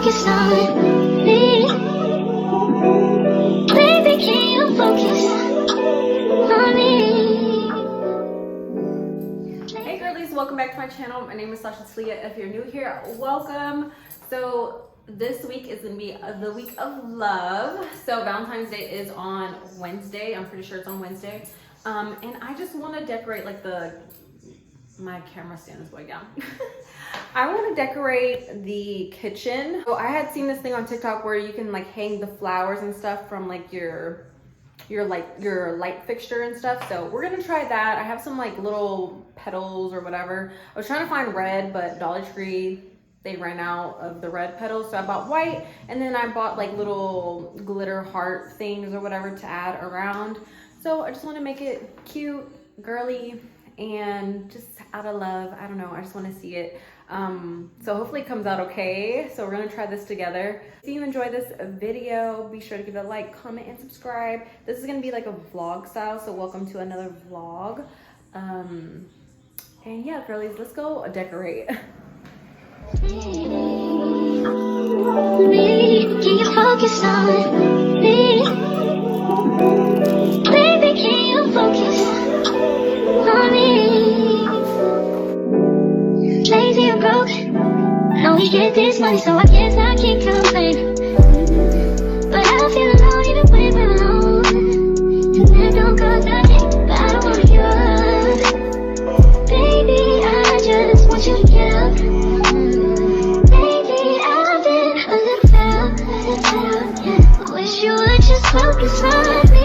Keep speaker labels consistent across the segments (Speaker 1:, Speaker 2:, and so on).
Speaker 1: focus on me? Baby, can you focus on me?
Speaker 2: Hey girlies, welcome back to my channel. My name is Sasha Slia. If you're new here, welcome. So this week is gonna be the week of love. So Valentine's Day is on Wednesday. I'm pretty sure it's on Wednesday. And I just want to decorate like my camera stand is going down. I want to decorate the kitchen. So I had seen this thing on TikTok where you can like hang the flowers and stuff from like your light fixture and stuff. So we're gonna try that. I have some like little petals or whatever. I was trying to find red, but Dollar Tree, they ran out of the red petals. So I bought white, and then I bought like little glitter heart things or whatever to add around. So I just want to make it cute, girly, and just out of love. I don't know, I just want to see it. So hopefully it comes out okay. So we're gonna try this together. If you enjoy this video, be sure to give it a like, comment, and subscribe. This is gonna be like a vlog style, so welcome to another vlog. And yeah, girlies, let's go decorate.
Speaker 1: Can you focus on me? Baby, can you focus on me? Lazy or broke, know we get this money, so I guess I can't complain. But I feel alone even when we're alone, and that don't cause nothing, but I don't wanna give up. Baby, I just want you to get up. Lately I've been a little fed up. I wish you would just focus on me.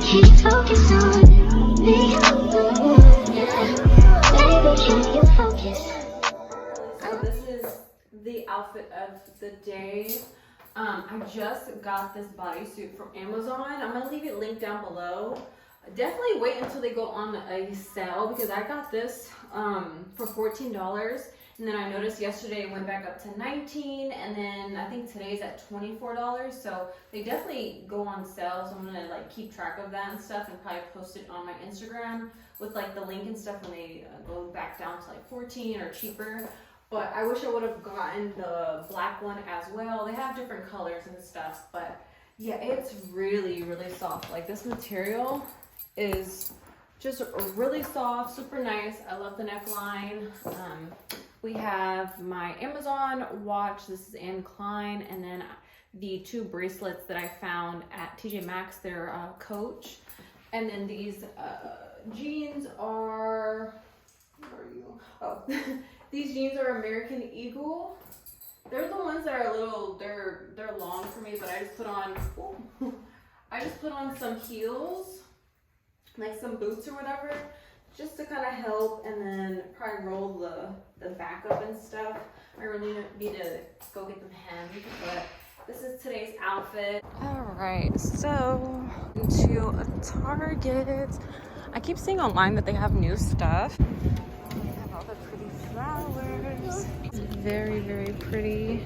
Speaker 1: Can you focus on me? Can you focus?
Speaker 2: So this is the outfit of the day. I just got this bodysuit from Amazon. I'm gonna leave it linked down below. Definitely wait until they go on a sale, because I got this for $14, and then I noticed yesterday it went back up to $19, and then I think today's at $24. So they definitely go on sale. So I'm gonna like keep track of that and stuff, and probably post it on my Instagram with like the link and stuff when they go back down to like 14 or cheaper. But I wish I would have gotten the black one as well. They have different colors and stuff, but yeah, it's really, really soft. Like this material is just really soft, super nice. I love the neckline. We have my Amazon watch. This is Anne Klein, and then the two bracelets that I found at TJ Maxx. They're Coach, and then these jeans are, where are you? Oh, these jeans are American Eagle. They're the ones that are a little, they're long for me, but I just put on, I just put on some heels, like some boots or whatever, just to kind of help, and then probably roll the back up and stuff. I really need to go get them hemmed, but this is today's outfit. All right, so into a Target. I keep seeing online that they have new stuff. They have all the pretty flowers. It's very, very pretty.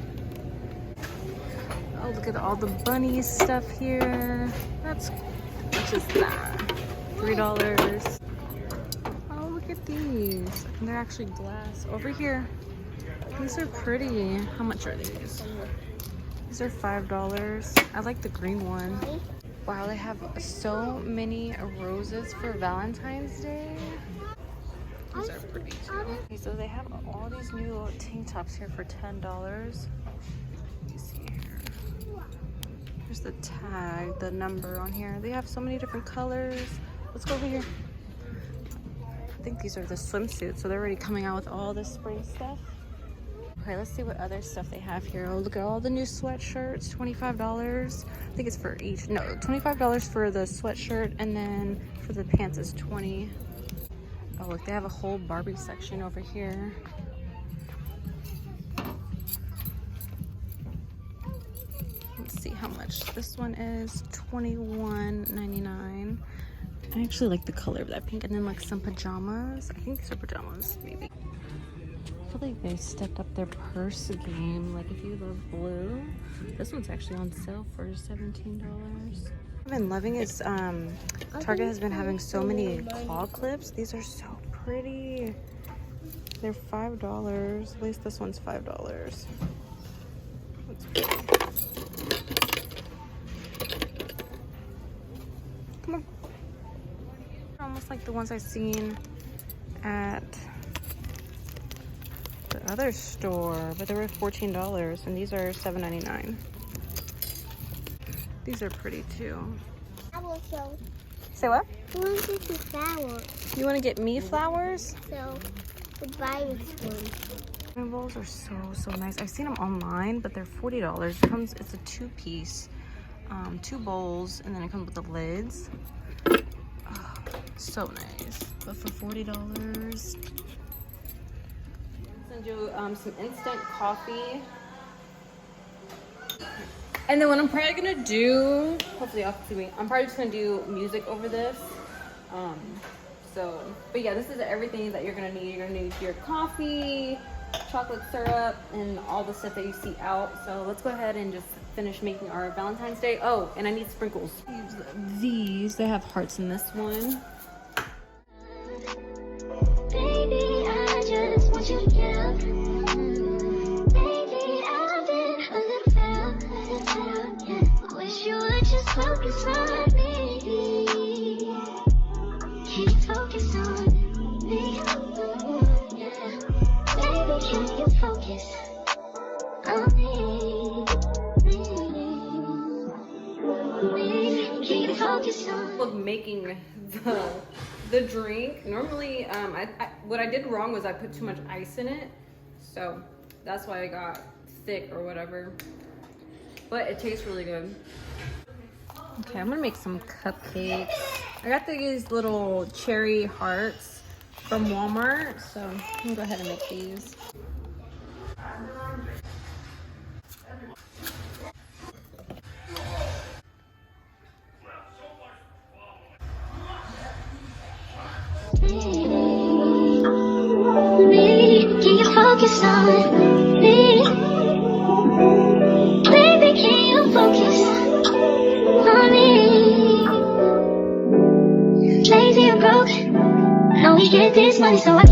Speaker 2: Oh, look at all the bunny stuff here. That's, what is that? $3. Oh, look at these. And they're actually glass. Over here, these are pretty. How much are these? These are $5. I like the green one. Wow, they have so many roses for Valentine's Day. These are pretty too. Okay, so they have all these new tank tops here for $10. Let me see here. Here's the tag, the number on here. They have so many different colors. Let's go over here. I think these are the swimsuits, so they're already coming out with all this spring stuff. Okay, let's see what other stuff they have here. Oh, look at all the new sweatshirts, $25. I think it's for each. No, $25 for the sweatshirt, and then for the pants is $20. Oh, look, they have a whole Barbie section over here. Let's see how much this one is. $21.99. I actually like the color of that pink, and then like some pajamas. I think these are pajamas, maybe. I feel like they stepped up their purse game. Like if you love blue, this one's actually on sale for $17. I've been loving is Target has been having so many claw clips. These are so pretty. They're $5. At least this one's $5. That's cool. Come on. Almost like the ones I've seen at the other store, but they were $14, and these are $7.99. These are pretty too.
Speaker 1: So,
Speaker 2: Say what?
Speaker 1: I want to get flowers.
Speaker 2: You want to get me flowers?
Speaker 1: So, the virus one.
Speaker 2: My bowls are so nice. I've seen them online, but they're $40. It's a 2-piece, 2 bowls, and then it comes with the lids. Oh, so nice. But for $40. Send you some instant coffee. And then what I'm probably gonna do, hopefully y'all can see me, I'm probably just gonna do music over this. But yeah, this is everything that you're gonna need. You're gonna need your coffee, chocolate syrup, and all the stuff that you see out. So let's go ahead and just finish making our Valentine's Day. Oh, and I need sprinkles. These, they have hearts in this one.
Speaker 1: Baby, I just want you to get up. Baby, I've been a little fed up, yeah. I wish you would just focus on me. Can you focus on me? Yeah. Baby, can you focus on me? Can you focus on me?
Speaker 2: Of making the drink. Normally, what I did wrong was I put too much ice in it, so that's why it got thick or whatever. But it tastes really good. Okay, I'm gonna make some cupcakes. I got these little cherry hearts from Walmart, so I'm gonna go ahead and make these.
Speaker 1: Can you focus on me? Baby, can you focus on me? Lazy or broke, I know we get this money, so I